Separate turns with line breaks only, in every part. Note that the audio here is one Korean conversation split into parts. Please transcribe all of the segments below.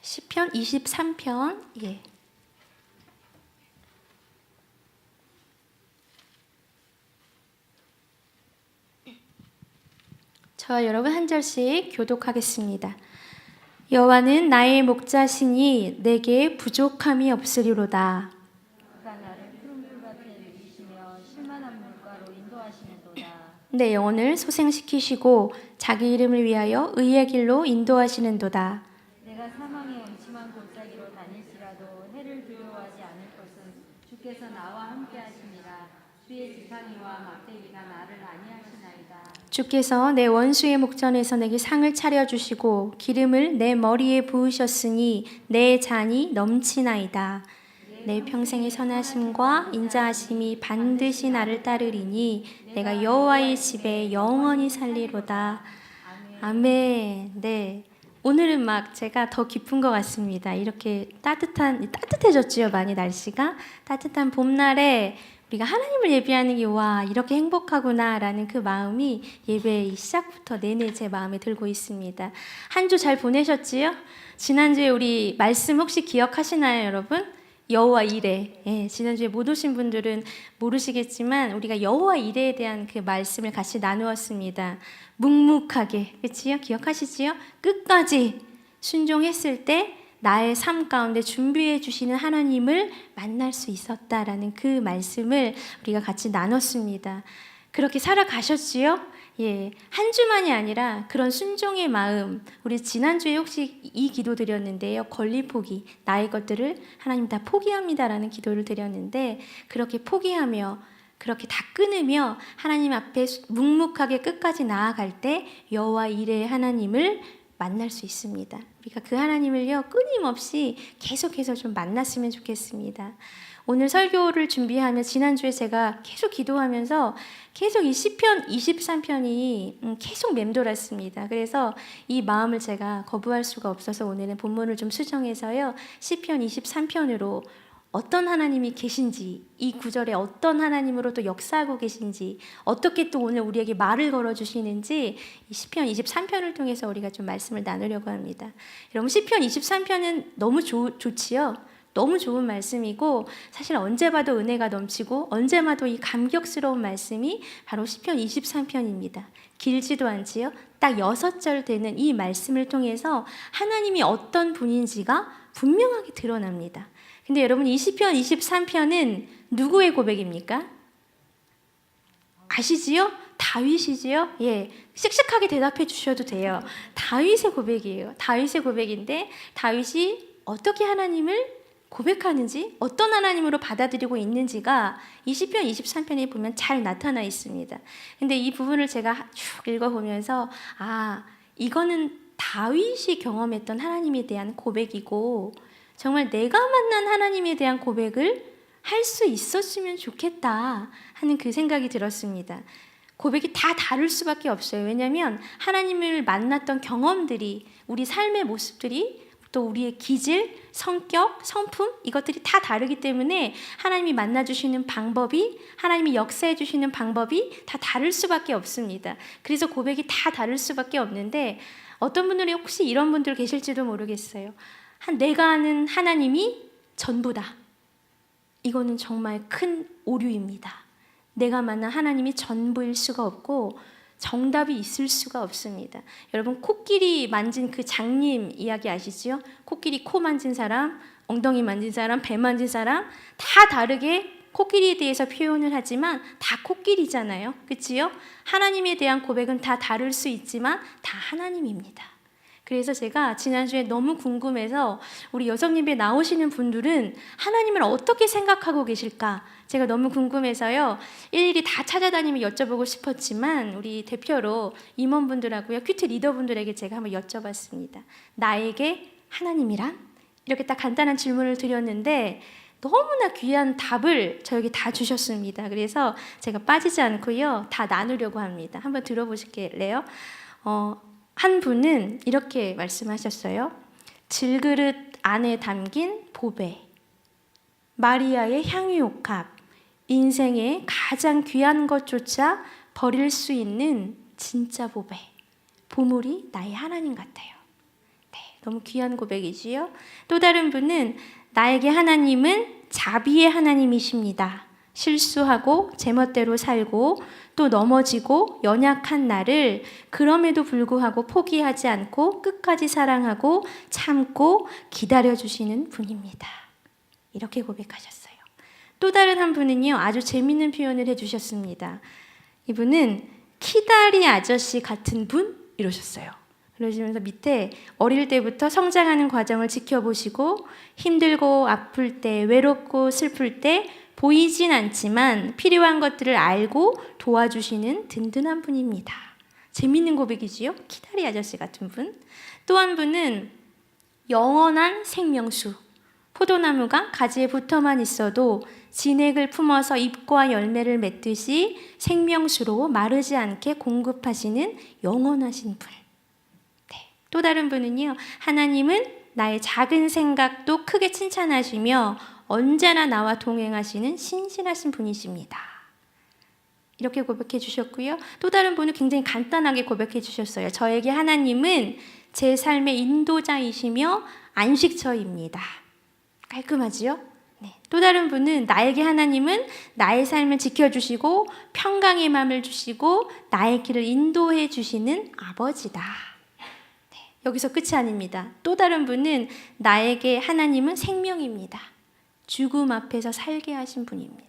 시편 23편. 예. 저와 여러분 한 절씩 교독하겠습니다. 여호와는 나의 목자시니 내게 부족함이 없으리로다.
그가 나를 푸른 풀밭에 누이시며 쉴만한 물가로 인도하시는도다.
내 영혼을 소생시키시고 자기 이름을 위하여 의의 길로 인도하시는도다.
내가 사망의 음침한 골짜기로 다닐지라도 해를 두려워하지 않을 것은 주께서 나와 함께 하시니라. 주의 지팡이와 막대기가 나를 안위하시나이다.
주께서 내 원수의 목전에서 내게 상을 차려주시고 기름을 내 머리에 부으셨으니 내 잔이 넘치나이다. 내 평생의 선하심과 인자하심이 반드시 나를 따르리니 내가 여호와의 집에 영원히 살리로다. 아멘. 네. 오늘은 막 제가 더 깊은 것 같습니다. 이렇게 따뜻해졌지요. 많이 날씨가 따뜻한 봄날에 우리가 하나님을 예배하는 게 와 이렇게 행복하구나라는 그 마음이 예배 시작부터 내내 제 마음에 들고 있습니다. 한 주 잘 보내셨지요? 지난주에 우리 말씀 혹시 기억하시나요, 여러분? 여호와 이레. 예, 지난주에 못 오신 분들은 모르시겠지만 우리가 여호와 이레에 대한 그 말씀을 같이 나누었습니다. 묵묵하게, 그치요? 기억하시지요? 끝까지 순종했을 때 나의 삶 가운데 준비해 주시는 하나님을 만날 수 있었다라는 그 말씀을 우리가 같이 나눴습니다. 그렇게 살아가셨지요? 예, 한 주만이 아니라 그런 순종의 마음, 우리 지난주에 혹시 이 기도 드렸는데요. 권리 포기, 나의 것들을 하나님 다 포기합니다라는 기도를 드렸는데 그렇게 포기하며 그렇게 다 끊으며 하나님 앞에 묵묵하게 끝까지 나아갈 때 여호와 이레의 하나님을 만날 수 있습니다. 우리가 그 하나님을요 끊임없이 계속해서 좀 만났으면 좋겠습니다. 오늘 설교를 준비하며 지난주에 제가 계속 기도하면서 계속 이 시편 23편이 계속 맴돌았습니다. 그래서 이 마음을 제가 거부할 수가 없어서 오늘은 본문을 좀 수정해서요 시편 23편으로 어떤 하나님이 계신지, 이 구절에 어떤 하나님으로 또 역사하고 계신지, 어떻게 또 오늘 우리에게 말을 걸어주시는지 이 시편 23편을 통해서 우리가 좀 말씀을 나누려고 합니다. 여러분 시편 23편은 너무 좋지요? 너무 좋은 말씀이고 사실 언제 봐도 은혜가 넘치고 언제 봐도 이 감격스러운 말씀이 바로 시편 23편입니다. 길지도 않지요? 딱 6절 되는 이 말씀을 통해서 하나님이 어떤 분인지가 분명하게 드러납니다. 근데 여러분 이 시편 23편은 누구의 고백입니까? 아시지요? 다윗이지요? 예, 씩씩하게 대답해 주셔도 돼요. 다윗의 고백이에요. 다윗의 고백인데 다윗이 어떻게 하나님을 고백하는지 어떤 하나님으로 받아들이고 있는지가 이 시편 23편에 보면 잘 나타나 있습니다. 근데 이 부분을 제가 쭉 읽어보면서 이거는 다윗이 경험했던 하나님에 대한 고백이고 정말 내가 만난 하나님에 대한 고백을 할 수 있었으면 좋겠다 하는 그 생각이 들었습니다. 고백이 다 다를 수밖에 없어요. 왜냐하면 하나님을 만났던 경험들이 우리 삶의 모습들이 또 우리의 기질, 성격, 성품 이것들이 다 다르기 때문에 하나님이 만나주시는 방법이 하나님이 역사해 주시는 방법이 다 다를 수밖에 없습니다. 그래서 고백이 다 다를 수밖에 없는데 어떤 분들이 혹시 이런 분들 계실지도 모르겠어요. 내가 아는 하나님이 전부다. 이거는 정말 큰 오류입니다. 내가 만난 하나님이 전부일 수가 없고 정답이 있을 수가 없습니다. 여러분 코끼리 만진 그 장님 이야기 아시죠? 코끼리 코 만진 사람, 엉덩이 만진 사람, 배 만진 사람 다 다르게 코끼리에 대해서 표현을 하지만 다 코끼리잖아요. 그치요? 하나님에 대한 고백은 다 다를 수 있지만 다 하나님입니다. 그래서 제가 지난주에 너무 궁금해서 우리 여성예배 나오시는 분들은 하나님을 어떻게 생각하고 계실까? 제가 너무 궁금해서요. 일일이 다 찾아다니며 여쭤보고 싶었지만 우리 대표로 임원분들하고요. 큐티 리더분들에게 제가 한번 여쭤봤습니다. 나에게 하나님이란? 이렇게 딱 간단한 질문을 드렸는데 너무나 귀한 답을 저에게 다 주셨습니다. 그래서 제가 빠지지 않고요. 다 나누려고 합니다. 한번 들어보실래요? 한 분은 이렇게 말씀하셨어요. 질그릇 안에 담긴 보배, 마리아의 향유옥합, 인생의 가장 귀한 것조차 버릴 수 있는 진짜 보배, 보물이 나의 하나님 같아요. 네, 너무 귀한 고백이지요. 또 다른 분은 나에게 하나님은 자비의 하나님이십니다. 실수하고 제멋대로 살고 또 넘어지고 연약한 나를 그럼에도 불구하고 포기하지 않고 끝까지 사랑하고 참고 기다려주시는 분입니다. 이렇게 고백하셨어요. 또 다른 한 분은요, 아주 재밌는 표현을 해주셨습니다. 이분은 키다리 아저씨 같은 분? 이러셨어요. 그러시면서 밑에 어릴 때부터 성장하는 과정을 지켜보시고 힘들고 아플 때, 외롭고 슬플 때 보이진 않지만 필요한 것들을 알고 도와주시는 든든한 분입니다. 재밌는 고백이지요? 키다리 아저씨 같은 분. 또 한 분은 영원한 생명수. 포도나무가 가지에 붙어만 있어도 진액을 품어서 잎과 열매를 맺듯이 생명수로 마르지 않게 공급하시는 영원하신 분. 네. 또 다른 분은요, 하나님은 나의 작은 생각도 크게 칭찬하시며 언제나 나와 동행하시는 신실하신 분이십니다. 이렇게 고백해 주셨고요. 또 다른 분은 굉장히 간단하게 고백해 주셨어요. 저에게 하나님은 제 삶의 인도자이시며 안식처입니다. 깔끔하지요? 네. 또 다른 분은 나에게 하나님은 나의 삶을 지켜주시고 평강의 마음을 주시고 나의 길을 인도해 주시는 아버지다. 네. 여기서 끝이 아닙니다. 또 다른 분은 나에게 하나님은 생명입니다. 죽음 앞에서 살게 하신 분입니다.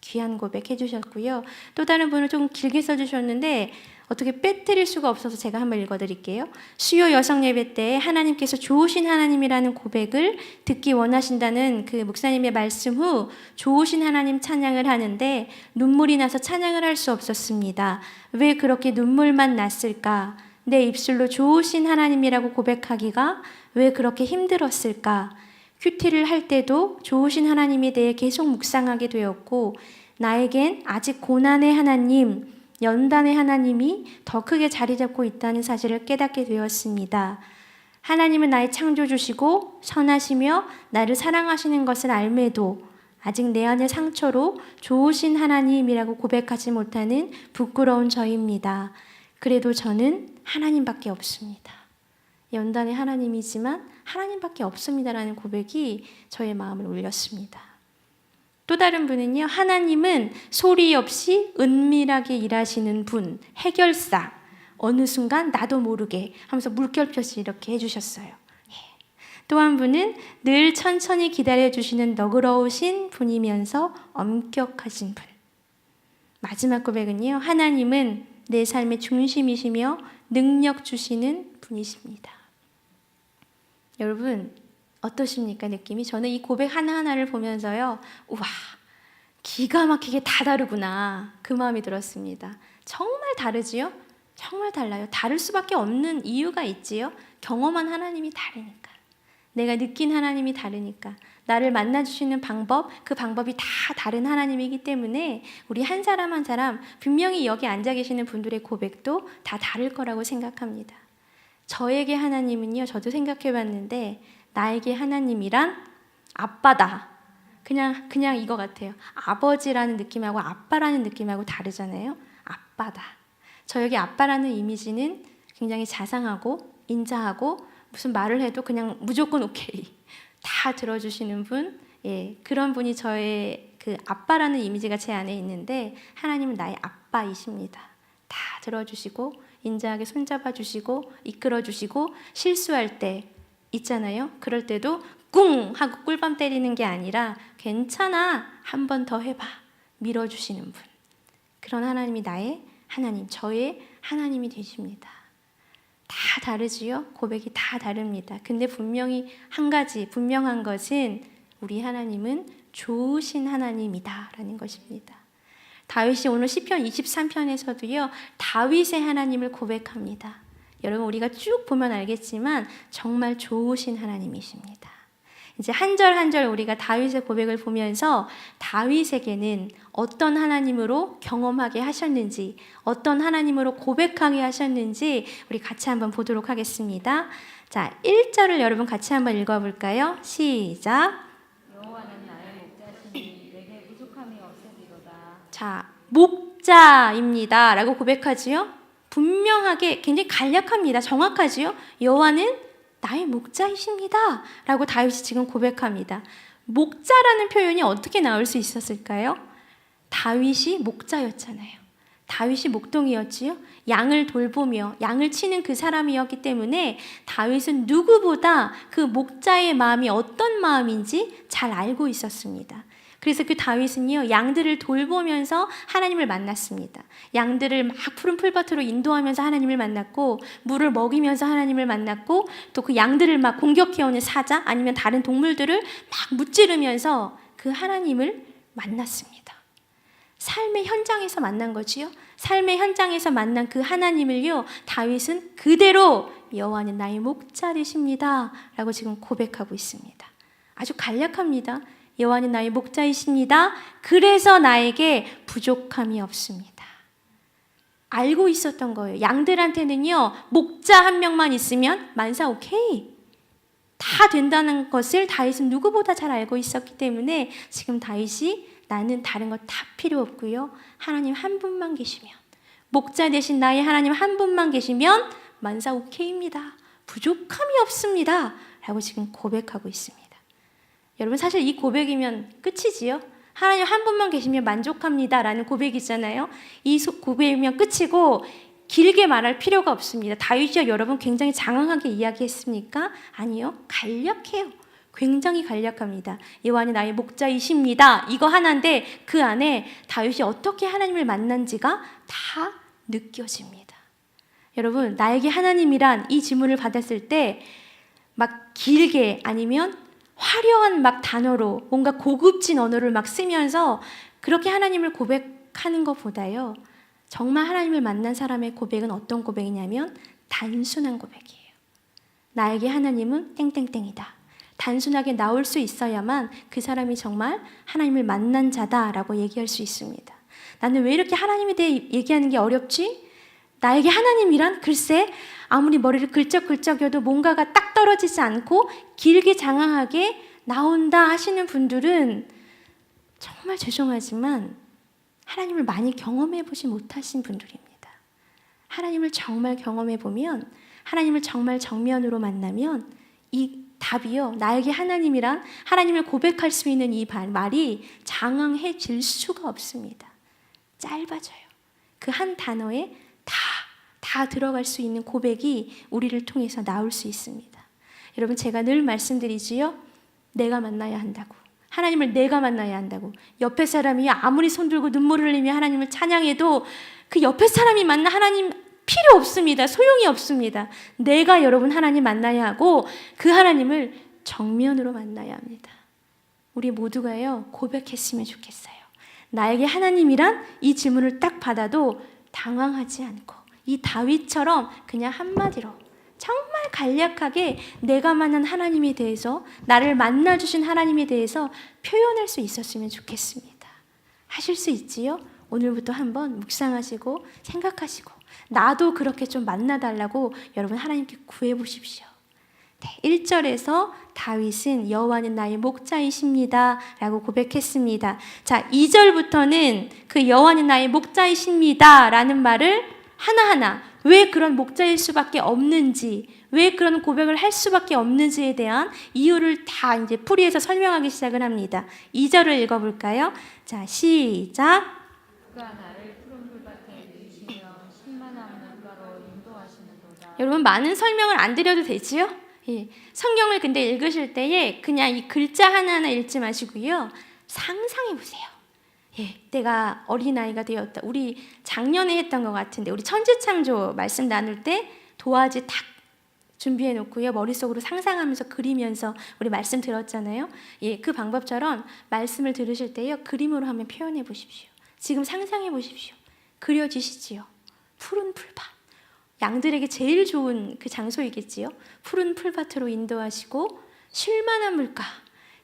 귀한 고백 해주셨고요. 또 다른 분은 좀 길게 써주셨는데 어떻게 빼뜨릴 수가 없어서 제가 한번 읽어드릴게요. 수요 여성 예배 때 하나님께서 좋으신 하나님이라는 고백을 듣기 원하신다는 그 목사님의 말씀 후 좋으신 하나님 찬양을 하는데 눈물이 나서 찬양을 할 수 없었습니다. 왜 그렇게 눈물만 났을까? 내 입술로 좋으신 하나님이라고 고백하기가 왜 그렇게 힘들었을까? 큐티를 할 때도 좋으신 하나님에 대해 계속 묵상하게 되었고 나에겐 아직 고난의 하나님, 연단의 하나님이 더 크게 자리 잡고 있다는 사실을 깨닫게 되었습니다. 하나님은 나의 창조주시고 선하시며 나를 사랑하시는 것을 알매도 아직 내 안의 상처로 좋으신 하나님이라고 고백하지 못하는 부끄러운 저입니다. 그래도 저는 하나님밖에 없습니다. 연단의 하나님이지만 하나님밖에 없습니다라는 고백이 저의 마음을 울렸습니다. 또 다른 분은요, 하나님은 소리 없이 은밀하게 일하시는 분, 해결사, 어느 순간 나도 모르게 하면서 물결표시 이렇게 해주셨어요. 또 한 분은 늘 천천히 기다려주시는 너그러우신 분이면서 엄격하신 분. 마지막 고백은요, 하나님은 내 삶의 중심이시며 능력 주시는 분이십니다. 여러분 어떠십니까? 느낌이? 저는 이 고백 하나하나를 보면서요, 우와, 기가 막히게 다 다르구나, 그 마음이 들었습니다. 정말 다르지요? 정말 달라요. 다를 수밖에 없는 이유가 있지요. 경험한 하나님이 다르니까, 내가 느낀 하나님이 다르니까, 나를 만나주시는 방법, 그 방법이 다 다른 하나님이기 때문에 우리 한 사람 한 사람, 분명히 여기 앉아 계시는 분들의 고백도 다 다를 거라고 생각합니다. 저에게 하나님은요, 저도 생각해 봤는데 나에게 하나님이란 아빠다. 그냥 이거 같아요. 아버지라는 느낌하고 아빠라는 느낌하고 다르잖아요. 아빠다. 저에게 아빠라는 이미지는 굉장히 자상하고 인자하고 무슨 말을 해도 그냥 무조건 오케이, 다 들어주시는 분, 예, 그런 분이 저의 그 아빠라는 이미지가 제 안에 있는데 하나님은 나의 아빠이십니다. 다 들어주시고 인자하게 손잡아 주시고 이끌어 주시고 실수할 때 있잖아요. 그럴 때도 꿍 하고 꿀밤 때리는 게 아니라 괜찮아, 한 번 더 해봐, 밀어주시는 분. 그런 하나님이 나의 하나님, 저의 하나님이 되십니다. 다 다르지요? 고백이 다 다릅니다. 근데 분명히 한 가지 분명한 것은 우리 하나님은 좋으신 하나님이다라는 것입니다. 다윗이 오늘 시편 23편에서도요, 다윗의 하나님을 고백합니다. 여러분 우리가 쭉 보면 알겠지만 정말 좋으신 하나님이십니다. 이제 한 절 한 절 우리가 다윗의 고백을 보면서 다윗에게는 어떤 하나님으로 경험하게 하셨는지, 어떤 하나님으로 고백하게 하셨는지 우리 같이 한번 보도록 하겠습니다. 자, 1절을 여러분 같이 한번 읽어볼까요? 시작.
여호와는 나의 목자시니 내게 부족함이 없으리로다.
자, 목자입니다 라고 고백하지요. 분명하게 굉장히 간략합니다. 정확하지요. 여호와는 나의 목자이십니다 라고 다윗이 지금 고백합니다. 목자라는 표현이 어떻게 나올 수 있었을까요? 다윗이 목자였잖아요. 다윗이 목동이었지요. 양을 돌보며 양을 치는 그 사람이었기 때문에 다윗은 누구보다 그 목자의 마음이 어떤 마음인지 잘 알고 있었습니다. 그래서 그 다윗은요, 양들을 돌보면서 하나님을 만났습니다. 양들을 막 푸른 풀밭으로 인도하면서 하나님을 만났고, 물을 먹이면서 하나님을 만났고, 또 그 양들을 막 공격해오는 사자 아니면 다른 동물들을 막 무찌르면서 그 하나님을 만났습니다. 삶의 현장에서 만난 거지요. 삶의 현장에서 만난 그 하나님을요, 다윗은 그대로 여호와는 나의 목자 되십니다 라고 지금 고백하고 있습니다. 아주 간략합니다. 여호와는 나의 목자이십니다. 그래서 나에게 부족함이 없습니다. 알고 있었던 거예요. 양들한테는요, 목자 한 명만 있으면 만사 오케이, 다 된다는 것을 다윗은 누구보다 잘 알고 있었기 때문에 지금 다윗이 나는 다른 거 다 필요 없고요, 하나님 한 분만 계시면, 목자 대신 나의 하나님 한 분만 계시면 만사 오케이입니다. 부족함이 없습니다 라고 지금 고백하고 있습니다. 여러분, 사실 이 고백이면 끝이지요. 하나님 한 분만 계시면 만족합니다 라는 고백이잖아요. 이 고백이면 끝이고 길게 말할 필요가 없습니다. 다윗이요, 여러분 굉장히 장황하게 이야기했습니까? 아니요, 간략해요. 굉장히 간략합니다. 여호와는 나의 목자이십니다, 이거 하나인데 그 안에 다윗이 어떻게 하나님을 만난지가 다 느껴집니다. 여러분, 나에게 하나님이란 이 질문을 받았을 때 막 길게 아니면 화려한 막 단어로 뭔가 고급진 언어를 막 쓰면서 그렇게 하나님을 고백하는 것보다요, 정말 하나님을 만난 사람의 고백은 어떤 고백이냐면 단순한 고백이에요. 나에게 하나님은 땡땡땡이다. 단순하게 나올 수 있어야만 그 사람이 정말 하나님을 만난 자다라고 얘기할 수 있습니다. 나는 왜 이렇게 하나님에 대해 얘기하는 게 어렵지? 나에게 하나님이란 글쎄 아무리 머리를 긁적긁적여도 뭔가가 딱 떨어지지 않고 길게 장황하게 나온다 하시는 분들은 정말 죄송하지만 하나님을 많이 경험해 보지 못하신 분들입니다. 하나님을 정말 경험해 보면, 하나님을 정말 정면으로 만나면 이 답이요, 나에게 하나님이란, 하나님을 고백할 수 있는 이 말이 장황해질 수가 없습니다. 짧아져요. 그 한 단어에 다 들어갈 수 있는 고백이 우리를 통해서 나올 수 있습니다. 여러분, 제가 늘 말씀드리지요, 내가 만나야 한다고, 하나님을 내가 만나야 한다고. 옆에 사람이 아무리 손들고 눈물을 흘리며 하나님을 찬양해도 그 옆에 사람이 만나 하나님 필요 없습니다. 소용이 없습니다. 내가 여러분 하나님 만나야 하고 그 하나님을 정면으로 만나야 합니다. 우리 모두가요, 고백했으면 좋겠어요. 나에게 하나님이란 이 질문을 딱 받아도 당황하지 않고 이 다윗처럼 그냥 한마디로 정말 간략하게 내가 만난 하나님에 대해서, 나를 만나주신 하나님에 대해서 표현할 수 있었으면 좋겠습니다. 하실 수 있지요? 오늘부터 한번 묵상하시고 생각하시고 나도 그렇게 좀 만나달라고 여러분 하나님께 구해보십시오. 네, 1절에서 다윗은 여호와는 나의 목자이십니다 라고 고백했습니다. 자, 2절부터는 그 여호와는 나의 목자이십니다 라는 말을 하나하나 왜 그런 목자일 수밖에 없는지, 왜 그런 고백을 할 수밖에 없는지에 대한 이유를 다 이제 풀이해서 설명하기 시작을 합니다. 2절을 읽어볼까요? 자, 시작.
그가 나를 푸른 풀밭에 누이시며 신만한 물가로 인도하시는도다.
여러분, 많은 설명을 안 드려도 되지요? 예. 성경을 근데 읽으실 때에 그냥 이 글자 하나하나 읽지 마시고요, 상상해 보세요. 예, 내가 어린아이가 되었다. 우리 작년에 했던 것 같은데 우리 천지창조 말씀 나눌 때 도화지 탁 준비해 놓고요, 머릿속으로 상상하면서 그리면서 우리 말씀 들었잖아요. 예, 그 방법처럼 말씀을 들으실 때요, 그림으로 한번 표현해 보십시오. 지금 상상해 보십시오. 그려지시지요? 푸른 풀밭. 양들에게 제일 좋은 그 장소이겠지요. 푸른 풀밭으로 인도하시고 쉴만한 물가,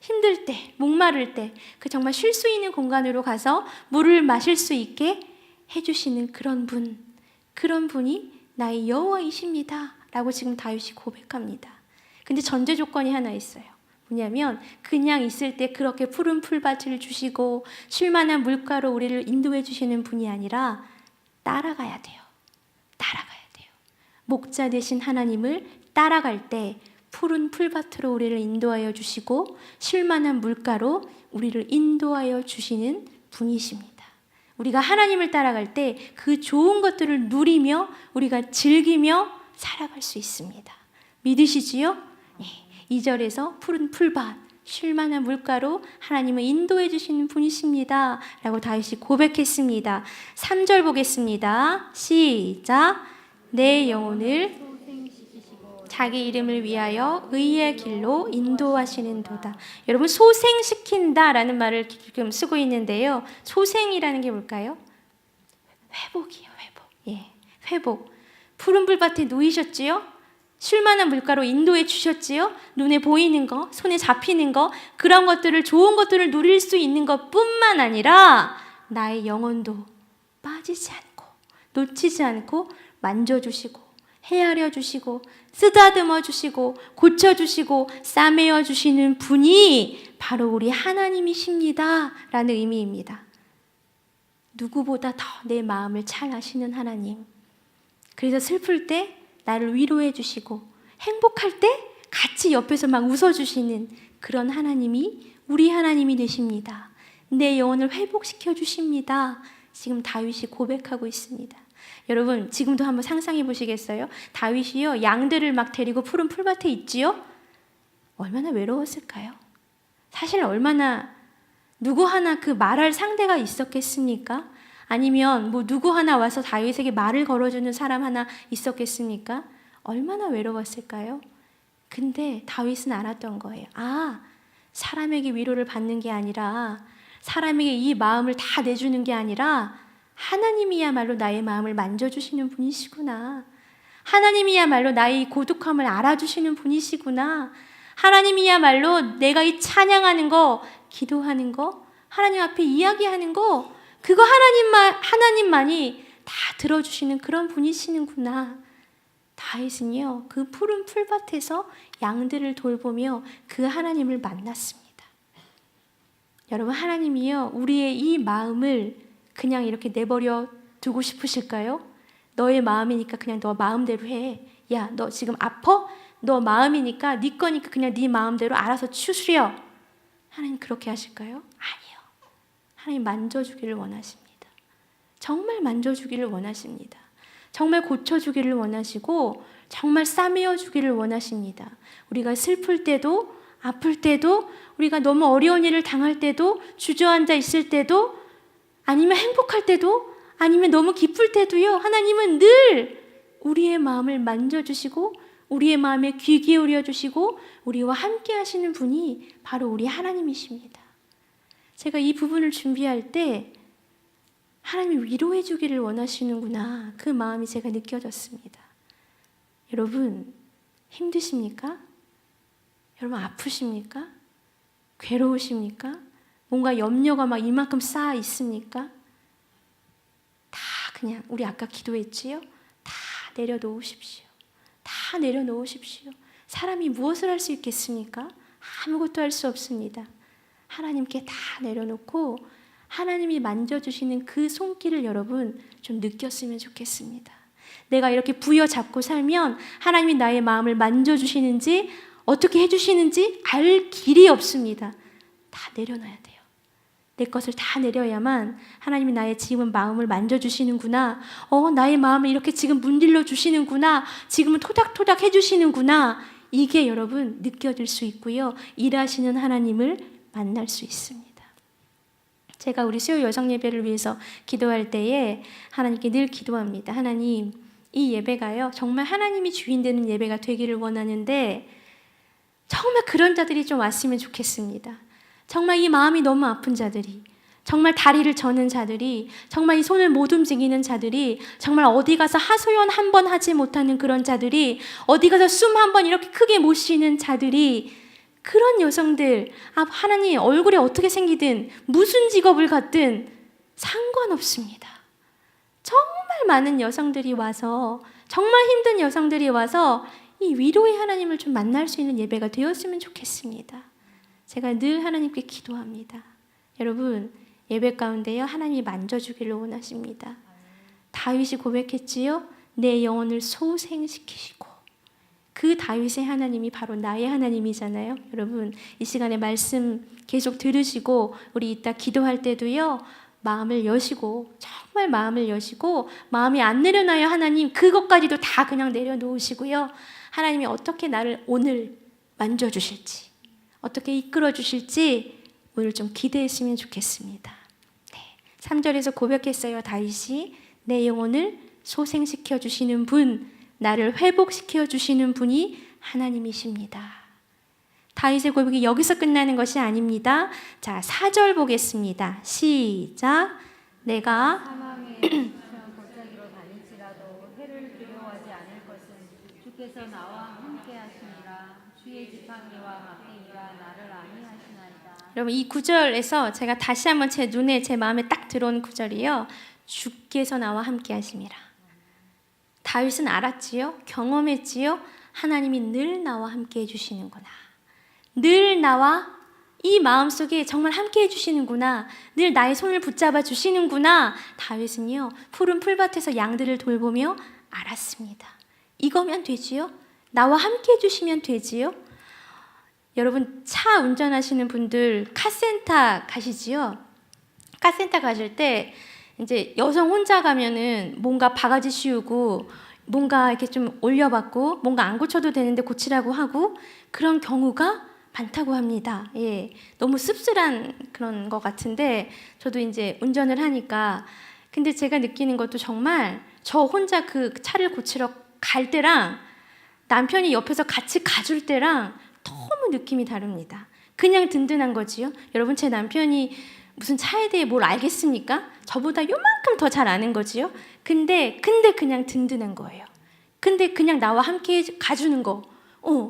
힘들 때, 목마를 때 그 정말 쉴 수 있는 공간으로 가서 물을 마실 수 있게 해주시는 그런 분, 그런 분이 나의 여호와이십니다 라고 지금 다윗이 고백합니다. 근데 전제 조건이 하나 있어요. 뭐냐면 그냥 있을 때 그렇게 푸른 풀밭을 주시고 쉴만한 물가로 우리를 인도해 주시는 분이 아니라 따라가야 돼요. 따라가야 돼요. 목자 되신 하나님을 따라갈 때 푸른 풀밭으로 우리를 인도하여 주시고 쉴만한 물가로 우리를 인도하여 주시는 분이십니다. 우리가 하나님을 따라갈 때 그 좋은 것들을 누리며 우리가 즐기며 살아갈 수 있습니다. 믿으시지요? 네. 2절에서 푸른 풀밭, 쉴만한 물가로 하나님을 인도해 주시는 분이십니다 라고 다윗이 고백했습니다. 3절 보겠습니다. 시작. 내 영혼을 자기 이름을 위하여 의의 길로 인도하시는도다. 여러분, 소생시킨다라는 말을 지금 쓰고 있는데요. 소생이라는 게 뭘까요? 회복이요, 회복. 예, 회복. 푸른 풀밭에 놓이셨지요? 쉴만한 물가로 인도해 주셨지요? 눈에 보이는 거, 손에 잡히는 거, 그런 것들을, 좋은 것들을 누릴 수 있는 것뿐만 아니라 나의 영혼도 빠지지 않고 놓치지 않고 만져주시고 헤아려 주시고 쓰다듬어 주시고 고쳐 주시고 싸매어 주시는 분이 바로 우리 하나님이십니다 라는 의미입니다. 누구보다 더 내 마음을 잘 아시는 하나님. 그래서 슬플 때 나를 위로해 주시고 행복할 때 같이 옆에서 막 웃어주시는 그런 하나님이 우리 하나님이 되십니다. 내 영혼을 회복시켜 주십니다. 지금 다윗이 고백하고 있습니다. 여러분, 지금도 한번 상상해 보시겠어요? 다윗이요, 양들을 막 데리고 푸른 풀밭에 있지요? 얼마나 외로웠을까요? 사실 얼마나 누구 하나 그 말할 상대가 있었겠습니까? 아니면 뭐 누구 하나 와서 다윗에게 말을 걸어주는 사람 하나 있었겠습니까? 얼마나 외로웠을까요? 근데 다윗은 알았던 거예요. 아, 사람에게 위로를 받는 게 아니라, 사람에게 이 마음을 다 내주는 게 아니라 하나님이야말로 나의 마음을 만져주시는 분이시구나. 하나님이야말로 나의 고독함을 알아주시는 분이시구나. 하나님이야말로 내가 이 찬양하는 거, 기도하는 거, 하나님 앞에 이야기하는 거, 그거 하나님만이 다 들어주시는 그런 분이시는구나. 다윗은요, 그 푸른 풀밭에서 양들을 돌보며 그 하나님을 만났습니다. 여러분, 하나님이요, 우리의 이 마음을 그냥 이렇게 내버려 두고 싶으실까요? 너의 마음이니까 그냥 너 마음대로 해. 야, 너 지금 아파? 너 마음이니까 네 거니까 그냥 네 마음대로 알아서 추스려. 하나님 그렇게 하실까요? 아니요. 하나님 만져주기를 원하십니다. 정말 만져주기를 원하십니다. 정말 고쳐주기를 원하시고 정말 싸매어 주기를 원하십니다. 우리가 슬플 때도, 아플 때도, 우리가 너무 어려운 일을 당할 때도, 주저앉아 있을 때도, 아니면 행복할 때도, 아니면 너무 기쁠 때도요, 하나님은 늘 우리의 마음을 만져주시고 우리의 마음에 귀 기울여 주시고 우리와 함께 하시는 분이 바로 우리 하나님이십니다. 제가 이 부분을 준비할 때 하나님이 위로해 주기를 원하시는구나, 그 마음이 제가 느껴졌습니다. 여러분, 힘드십니까? 여러분, 아프십니까? 괴로우십니까? 뭔가 염려가 막 이만큼 쌓아 있습니까? 다 그냥 우리 아까 기도했지요? 다 내려놓으십시오. 다 내려놓으십시오. 사람이 무엇을 할 수 있겠습니까? 아무것도 할 수 없습니다. 하나님께 다 내려놓고 하나님이 만져주시는 그 손길을 여러분 좀 느꼈으면 좋겠습니다. 내가 이렇게 부여잡고 살면 하나님이 나의 마음을 만져주시는지 어떻게 해주시는지 알 길이 없습니다. 다 내려놔야 돼요. 내 것을 다 내려야만 하나님이 나의 지금 마음을 만져주시는구나, 나의 마음을 이렇게 지금 문질러 주시는구나, 지금은 토닥토닥 해주시는구나, 이게 여러분 느껴질 수 있고요, 일하시는 하나님을 만날 수 있습니다. 제가 우리 수요 여성 예배를 위해서 기도할 때에 하나님께 늘 기도합니다. 하나님, 이 예배가요 정말 하나님이 주인 되는 예배가 되기를 원하는데 정말 그런 자들이 좀 왔으면 좋겠습니다. 정말 이 마음이 너무 아픈 자들이, 정말 다리를 저는 자들이, 정말 이 손을 못 움직이는 자들이, 정말 어디 가서 하소연 한 번 하지 못하는 그런 자들이, 어디 가서 숨 한 번 이렇게 크게 못 쉬는 자들이, 그런 여성들, 하나님 얼굴이 어떻게 생기든 무슨 직업을 갖든 상관없습니다. 정말 많은 여성들이 와서, 정말 힘든 여성들이 와서 이 위로의 하나님을 좀 만날 수 있는 예배가 되었으면 좋겠습니다. 제가 늘 하나님께 기도합니다. 여러분, 예배 가운데요 하나님이 만져주기를 원하십니다. 다윗이 고백했지요. 내 영혼을 소생시키시고 그 다윗의 하나님이 바로 나의 하나님이잖아요. 여러분, 이 시간에 말씀 계속 들으시고 우리 이따 기도할 때도요, 마음을 여시고, 정말 마음을 여시고, 마음이 안 내려놔요. 하나님 그것까지도 다 그냥 내려놓으시고요, 하나님이 어떻게 나를 오늘 만져주실지, 어떻게 이끌어 주실지 오늘 좀 기대했으면 좋겠습니다. 네, 3절에서 고백했어요. 다윗이 내 영혼을 소생시켜 주시는 분, 나를 회복시켜 주시는 분이 하나님이십니다. 다윗의 고백이 여기서 끝나는 것이 아닙니다. 자, 4절 보겠습니다. 시작. 내가
사망의 수천 골짜기로 다닐지라도 해를 두려워하지 않을 것은 주께서 나와 함께 하시니라. 주의 지팡이와 막대기가 나를 안위하시나이다.
여러분, 이 구절에서 제가 다시 한번 제 눈에, 제 마음에 딱 들어온 구절이요, 주께서 나와 함께 하심이라. 다윗은 알았지요, 경험했지요, 하나님이 늘 나와 함께 해주시는구나, 늘 나와 이 마음속에 정말 함께 해주시는구나, 늘 나의 손을 붙잡아 주시는구나. 다윗은요, 푸른 풀밭에서 양들을 돌보며 알았습니다. 이거면 되지요, 나와 함께 해주시면 되지요. 여러분, 차 운전하시는 분들 카센터 가시지요? 카센터 가실 때 이제 여성 혼자 가면은 뭔가 바가지 씌우고 뭔가 이렇게 좀 올려받고 뭔가 안 고쳐도 되는데 고치라고 하고 그런 경우가 많다고 합니다. 예, 너무 씁쓸한 그런 것 같은데 저도 이제 운전을 하니까, 근데 제가 느끼는 것도 정말 저 혼자 그 차를 고치러 갈 때랑 남편이 옆에서 같이 가줄 때랑 너무 느낌이 다릅니다. 그냥 든든한 거지요. 여러분, 제 남편이 무슨 차에 대해 뭘 알겠습니까? 저보다 요만큼 더 잘 아는 거지요. 근데 그냥 든든한 거예요. 근데 그냥 나와 함께 가주는 거,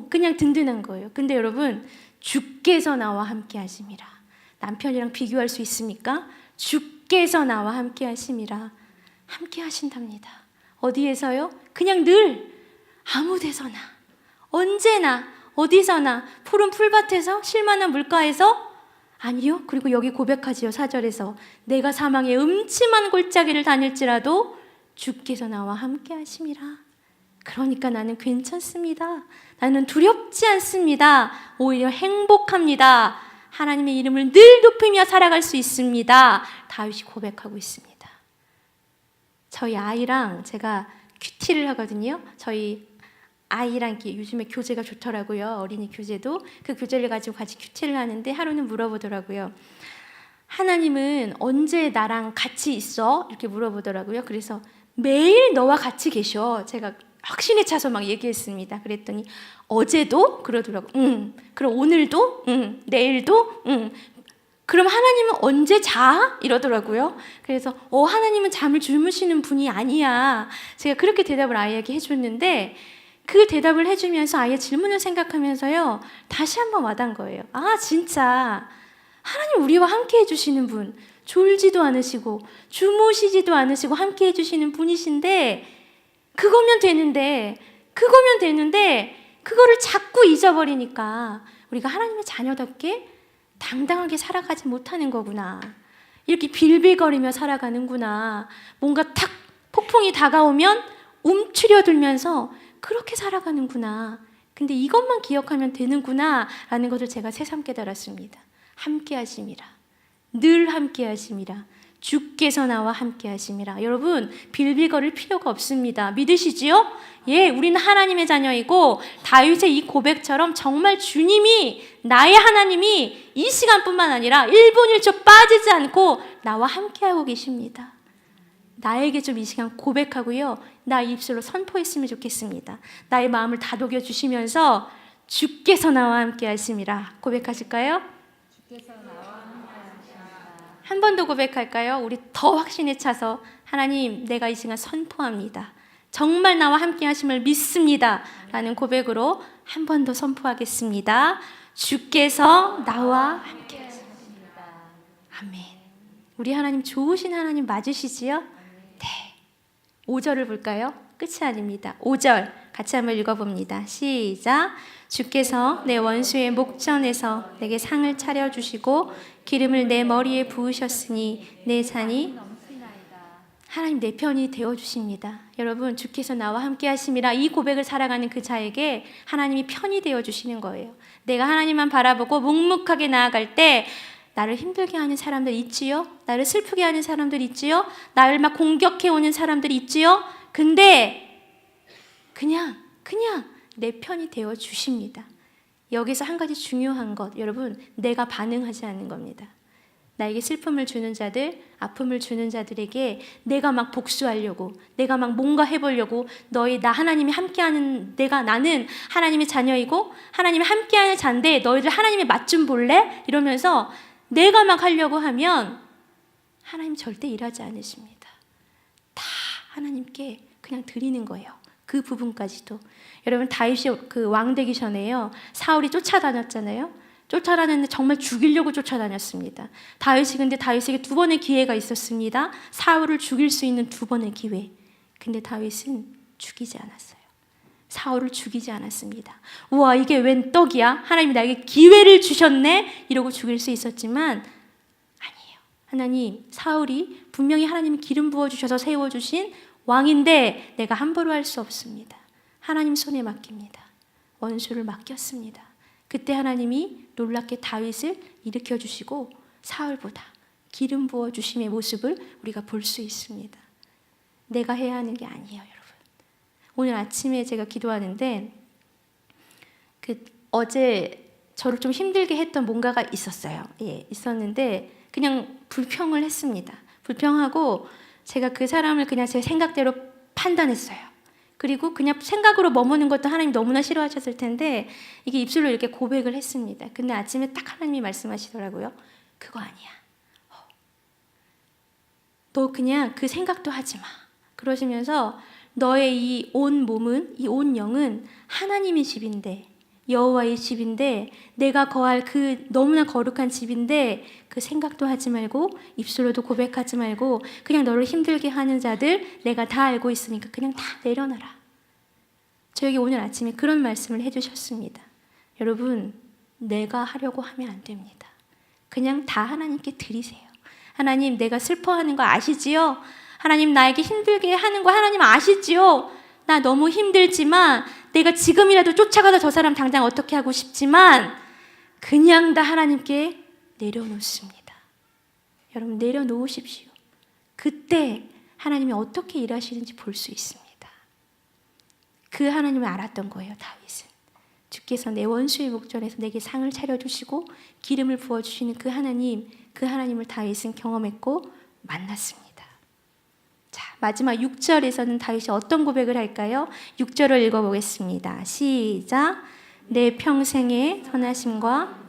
그냥 든든한 거예요. 근데 여러분, 주께서 나와 함께 하심이라. 남편이랑 비교할 수 있습니까? 주께서 나와 함께 하심이라. 함께 하신답니다. 어디에서요? 그냥 늘 아무 데서나, 언제나, 어디서나, 푸른 풀밭에서, 실만한 물가에서, 아니요, 그리고 여기 고백하지요. 4절에서 내가 사망의 음침한 골짜기를 다닐지라도 주께서 나와 함께 하심이라. 그러니까 나는 괜찮습니다. 나는 두렵지 않습니다. 오히려 행복합니다. 하나님의 이름을 늘 높이며 살아갈 수 있습니다. 다윗이 고백하고 있습니다. 저희 아이랑 제가 큐티를 하거든요. 저희 아이랑 이렇게 요즘에 교재가 좋더라고요. 어린이 교재도. 그 교재를 가지고 같이 큐티를 하는데 하루는 물어보더라고요. 하나님은 언제 나랑 같이 있어? 이렇게 물어보더라고요. 그래서 매일 너와 같이 계셔. 제가 확신에 차서 막 얘기했습니다. 그랬더니 어제도? 그러더라고요. 그럼 오늘도? 내일도? 그럼 하나님은 언제 자? 이러더라고요. 그래서 하나님은 잠을 주무시는 분이 아니야. 제가 그렇게 대답을 아이에게 해줬는데 그 대답을 해주면서 아이의 질문을 생각하면서요, 다시 한번 와닿은 거예요. 아, 진짜 하나님 우리와 함께 해주시는 분, 졸지도 않으시고 주무시지도 않으시고 함께 해주시는 분이신데 그거면 되는데 그거를 자꾸 잊어버리니까 우리가 하나님의 자녀답게 당당하게 살아가지 못하는 거구나. 이렇게 빌빌거리며 살아가는구나. 뭔가 탁 폭풍이 다가오면 움츠려들면서 그렇게 살아가는구나. 근데 이것만 기억하면 되는구나 라는 것을 제가 새삼 깨달았습니다. 함께 하심이라. 늘 함께 하심이라. 주께서 나와 함께 하심이라. 여러분, 빌빌거릴 필요가 없습니다. 믿으시지요? 예, 우리는 하나님의 자녀이고 다윗의 이 고백처럼 정말 주님이, 나의 하나님이 이 시간뿐만 아니라 1분 1초 빠지지 않고 나와 함께하고 계십니다. 나에게 좀 이 시간 고백하고요, 나 입술로 선포했으면 좋겠습니다. 나의 마음을 다독여 주시면서 주께서 나와 함께 하심이라 고백하실까요?
주께서 나와 함께 하시니라.
한 번 더 고백할까요? 우리 더 확신에 차서 하나님, 내가 이 시간 선포합니다. 정말 나와 함께 하심을 믿습니다. 라는 고백으로 한 번 더 선포하겠습니다. 주께서 나와 함께 하십니다. 아멘. 우리 하나님 좋으신 하나님 맞으시지요? 네. 5절을 볼까요? 끝이 아닙니다. 5절 같이 한번 읽어봅니다. 시작. 주께서 내 원수의 목전에서 내게 상을 차려주시고 기름을 내 머리에 부으셨으니 내 잔이
넘치나이다.
하나님 내 편이 되어주십니다. 여러분, 주께서 나와 함께 하심이라 이 고백을 살아가는 그 자에게 하나님이 편이 되어주시는 거예요. 내가 하나님만 바라보고 묵묵하게 나아갈 때 나를 힘들게 하는 사람들 있지요? 나를 슬프게 하는 사람들 있지요? 나를 막 공격해오는 사람들 있지요? 근데 그냥 내 편이 되어주십니다. 여기서 한 가지 중요한 것, 여러분, 내가 반응하지 않는 겁니다. 나에게 슬픔을 주는 자들, 아픔을 주는 자들에게 내가 막 복수하려고, 내가 막 뭔가 해보려고, 나 하나님이 함께하는, 나는 하나님의 자녀이고 하나님이 함께하는 자인데 너희들 하나님의 맛 좀 볼래? 이러면서 내가 막 하려고 하면 하나님 절대 일하지 않으십니다. 다 하나님께 그냥 드리는 거예요. 그 부분까지도. 여러분, 다윗이 그 왕 되기 전에요, 사울이 쫓아다녔잖아요. 쫓아다녔는데 정말 죽이려고 쫓아다녔습니다. 근데 다윗에게 2번의 기회가 있었습니다. 사울을 죽일 수 있는 2번의 기회. 근데 다윗은 죽이지 않았어요. 사울을 죽이지 않았습니다. 우와, 이게 웬 떡이야? 하나님이 나에게 기회를 주셨네? 이러고 죽일 수 있었지만 아니에요. 하나님, 사울이 분명히 하나님이 기름 부어주셔서 세워주신 왕인데 내가 함부로 할 수 없습니다. 하나님 손에 맡깁니다. 원수를 맡겼습니다. 그때 하나님이 놀랍게 다윗을 일으켜주시고 사울보다 기름 부어주심의 모습을 우리가 볼 수 있습니다. 내가 해야 하는 게 아니에요, 여러분. 오늘 아침에 제가 기도하는데 어제 저를 좀 힘들게 했던 뭔가가 있었어요. 있었는데 그냥 불평을 했습니다. 불평하고 제가 그 사람을 그냥 제 생각대로 판단했어요. 그리고 그냥 생각으로 머무는 것도 하나님 너무나 싫어하셨을 텐데 이게 입술로 이렇게 고백을 했습니다. 근데 아침에 딱 하나님이 말씀하시더라고요. 그거 아니야. 너 그냥 그 생각도 하지 마. 그러시면서 너의 이 온 몸은, 이 온 영은 하나님의 집인데, 여호와의 집인데, 내가 거할 그 너무나 거룩한 집인데 그 생각도 하지 말고 입술로도 고백하지 말고 그냥 너를 힘들게 하는 자들 내가 다 알고 있으니까 그냥 다 내려놔라. 저에게 오늘 아침에 그런 말씀을 해주셨습니다. 여러분, 내가 하려고 하면 안 됩니다. 그냥 다 하나님께 드리세요. 하나님, 내가 슬퍼하는 거 아시지요? 하나님, 나에게 힘들게 하는 거 하나님 아시지요? 나 너무 힘들지만 내가 지금이라도 쫓아가서 저 사람 당장 어떻게 하고 싶지만 그냥 다 하나님께 내려놓습니다. 여러분, 내려놓으십시오. 그때 하나님이 어떻게 일하시는지 볼 수 있습니다. 그 하나님을 알았던 거예요, 다윗은. 주께서 내 원수의 목전에서 내게 상을 차려주시고 기름을 부어주시는 그 하나님을 다윗은 경험했고 만났습니다. 자, 마지막 6절에서는 다윗이 어떤 고백을 할까요? 6절을 읽어보겠습니다. 시작. 내 평생의 선하심과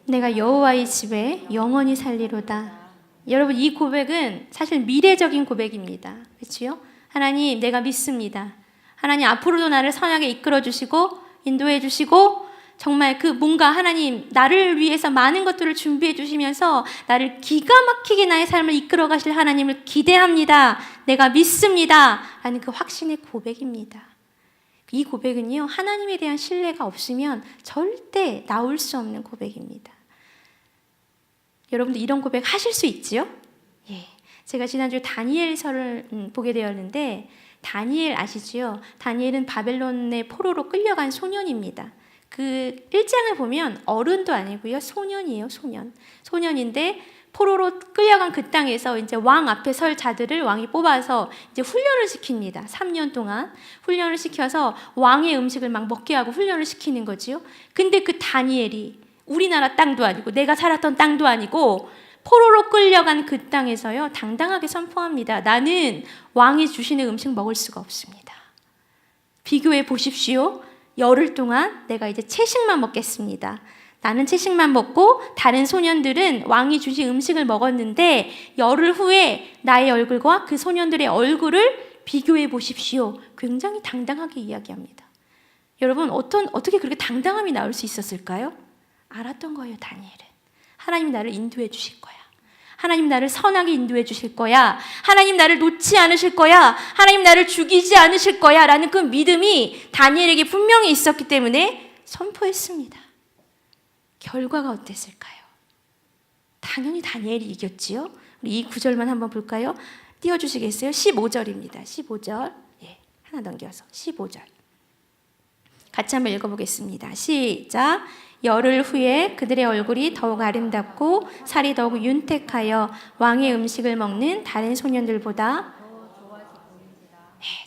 내가 여호와의 집에 영원히 살리로다. 여러분, 이 고백은 사실 미래적인 고백입니다. 그렇죠? 하나님, 내가 믿습니다. 하나님, 앞으로도 나를 선하게 이끌어 주시고 인도해 주시고 정말 그 뭔가 하나님 나를 위해서 많은 것들을 준비해 주시면서 나를 기가 막히게 나의 삶을 이끌어 가실 하나님을 기대합니다. 내가 믿습니다. 라는 그 확신의 고백입니다. 이 고백은요, 하나님에 대한 신뢰가 없으면 절대 나올 수 없는 고백입니다. 여러분들 이런 고백 하실 수 있지요? 예. 제가 지난주에 다니엘서를 보게 되었는데 다니엘 아시지요? 다니엘은 바벨론의 포로로 끌려간 소년입니다. 그 1장을 보면 어른도 아니고요, 소년이에요, 소년. 소년인데 포로로 끌려간 그 땅에서 이제 왕 앞에 설 자들을 왕이 뽑아서 이제 훈련을 시킵니다. 3년 동안 훈련을 시켜서 왕의 음식을 막 먹게 하고 훈련을 시키는 거지요. 근데 그 다니엘이 우리나라 땅도 아니고 내가 살았던 땅도 아니고 포로로 끌려간 그 땅에서요, 당당하게 선포합니다. 나는 왕이 주시는 음식 먹을 수가 없습니다. 비교해 보십시오. 열흘 동안 내가 이제 채식만 먹겠습니다. 나는 채식만 먹고 다른 소년들은 왕이 주신 음식을 먹었는데 열흘 후에 나의 얼굴과 그 소년들의 얼굴을 비교해 보십시오. 굉장히 당당하게 이야기합니다. 여러분, 어떻게 그렇게 당당함이 나올 수 있었을까요? 알았던 거예요, 다니엘은. 하나님이 나를 인도해 주실 거야. 하나님 나를 선하게 인도해 주실 거야. 하나님 나를 놓지 않으실 거야. 하나님 나를 죽이지 않으실 거야. 라는 그 믿음이 다니엘에게 분명히 있었기 때문에 선포했습니다. 결과가 어땠을까요? 당연히 다니엘이 이겼지요. 우리 이 구절만 한번 볼까요? 띄워주시겠어요? 15절입니다. 15절. 예, 하나 넘겨서 15절. 같이 한번 읽어보겠습니다. 시작. 열흘 후에 그들의 얼굴이 더욱 아름답고 살이 더욱 윤택하여 왕의 음식을 먹는 다른 소년들보다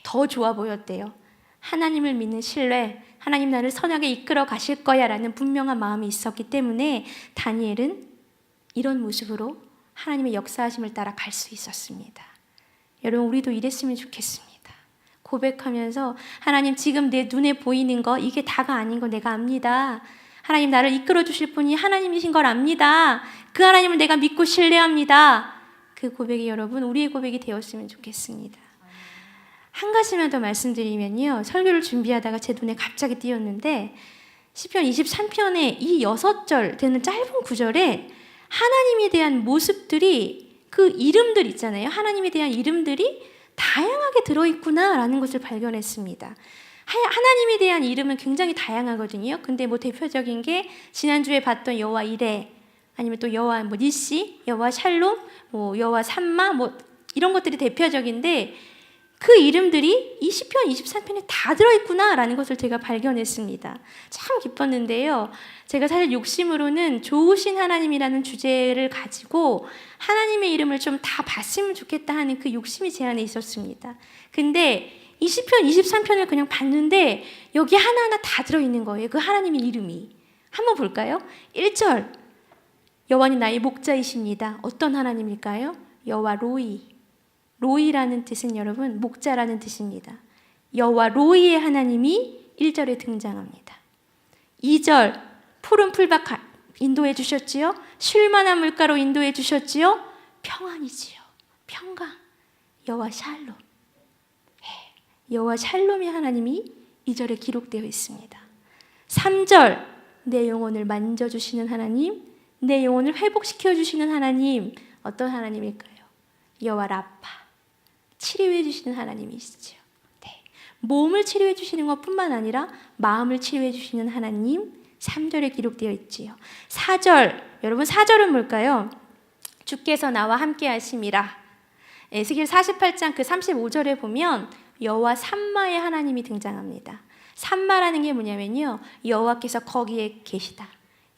더 좋아 보였대요. 하나님을 믿는 신뢰, 하나님 나를 선하게 이끌어 가실 거야 라는 분명한 마음이 있었기 때문에 다니엘은 이런 모습으로 하나님의 역사하심을 따라 갈 수 있었습니다. 여러분, 우리도 이랬으면 좋겠습니다. 고백하면서 하나님, 지금 내 눈에 보이는 거 이게 다가 아닌 거 내가 압니다. 하나님, 나를 이끌어 주실 분이 하나님이신 걸 압니다. 그 하나님을 내가 믿고 신뢰합니다. 그 고백이 여러분 우리의 고백이 되었으면 좋겠습니다. 한 가지만 더 말씀드리면요, 설교를 준비하다가 제 눈에 갑자기 띄었는데 시편 23편의 이 6절 되는 짧은 구절에 하나님에 대한 모습들이, 그 이름들 있잖아요, 하나님에 대한 이름들이 다양하게 들어있구나라는 것을 발견했습니다. 하나님에 대한 이름은 굉장히 다양하거든요. 근데 뭐 대표적인 게 지난주에 봤던 여호와 이레, 아니면 또 여호와 뭐 니시, 여호와 샬롬, 뭐 여호와 삼마, 뭐 이런 것들이 대표적인데 그 이름들이 이 시편 23편에 다 들어있구나라는 것을 제가 발견했습니다. 참 기뻤는데요. 제가 사실 욕심으로는 좋으신 하나님이라는 주제를 가지고 하나님의 이름을 좀 다 봤으면 좋겠다 하는 그 욕심이 제 안에 있었습니다. 근데 이 시편 23편을 그냥 봤는데 여기 하나하나 다 들어있는 거예요. 그 하나님의 이름이. 한번 볼까요? 1절, 여호와는 나의 목자이십니다. 어떤 하나님일까요? 여호와 로이. 로이라는 뜻은 여러분 목자라는 뜻입니다. 여호와 로이의 하나님이 1절에 등장합니다. 2절, 푸른 풀밭 인도해 주셨지요. 쉴만한 물가로 인도해 주셨지요. 평안이지요. 평강. 여호와 샬롬. 여호와 샬롬의 하나님이 2절에 기록되어 있습니다. 3절, 내 영혼을 만져주시는 하나님, 내 영혼을 회복시켜 주시는 하나님. 어떤 하나님일까요? 여호와 라파. 치료해 주시는 하나님이시죠. 네. 몸을 치료해 주시는 것뿐만 아니라 마음을 치료해 주시는 하나님. 3절에 기록되어 있지요. 4절, 여러분 4절은 뭘까요? 주께서 나와 함께 하심이라. 에스겔 48장 그 35절에 보면 여호와 삼마의 하나님이 등장합니다. 삼마라는 게 뭐냐면요, 여호와께서 거기에 계시다,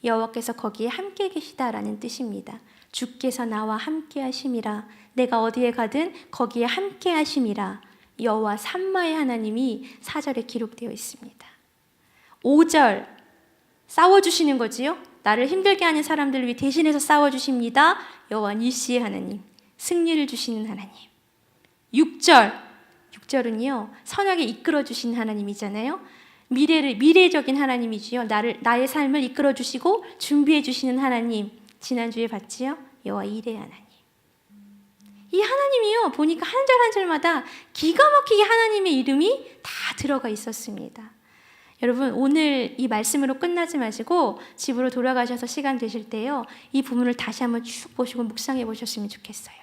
여호와께서 거기에 함께 계시다라는 뜻입니다. 주께서 나와 함께 하심이라. 내가 어디에 가든 거기에 함께 하심이라. 여호와 삼마의 하나님이 4절에 기록되어 있습니다. 5절, 싸워주시는 거지요. 나를 힘들게 하는 사람들을 위해 대신해서 싸워주십니다. 여호와 니시의 하나님, 승리를 주시는 하나님. 6절은요 선하게 이끌어주신 하나님이잖아요. 미래적인 하나님이지요. 나의 삶을 이끌어주시고 준비해주시는 하나님. 지난주에 봤지요? 여호와 이레 하나님. 이 하나님이요, 보니까 한 절 한 절마다 기가 막히게 하나님의 이름이 다 들어가 있었습니다. 여러분, 오늘 이 말씀으로 끝나지 마시고 집으로 돌아가셔서 시간 되실 때요, 이 부분을 다시 한번 쭉 보시고 묵상해 보셨으면 좋겠어요.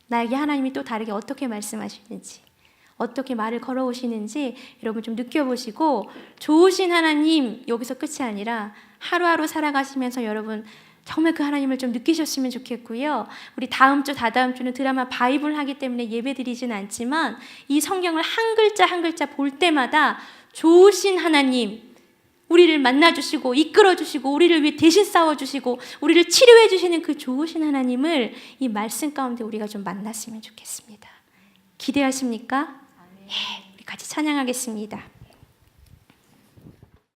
나에게 하나님이 또 다르게 어떻게 말씀하시는지, 어떻게 말을 걸어오시는지 여러분 좀 느껴보시고, 좋으신 하나님, 여기서 끝이 아니라 하루하루 살아가시면서 여러분 정말 그 하나님을 좀 느끼셨으면 좋겠고요. 우리 다음 주, 다다음 주는 드라마 바이블 하기 때문에 예배 드리진 않지만 이 성경을 한 글자 한 글자 볼 때마다 좋으신 하나님, 우리를 만나주시고 이끌어주시고 우리를 위해 대신 싸워주시고 우리를 치료해주시는 그 좋으신 하나님을 이 말씀 가운데 우리가 좀 만났으면 좋겠습니다. 기대하십니까? 예, 우리 같이 찬양하겠습니다.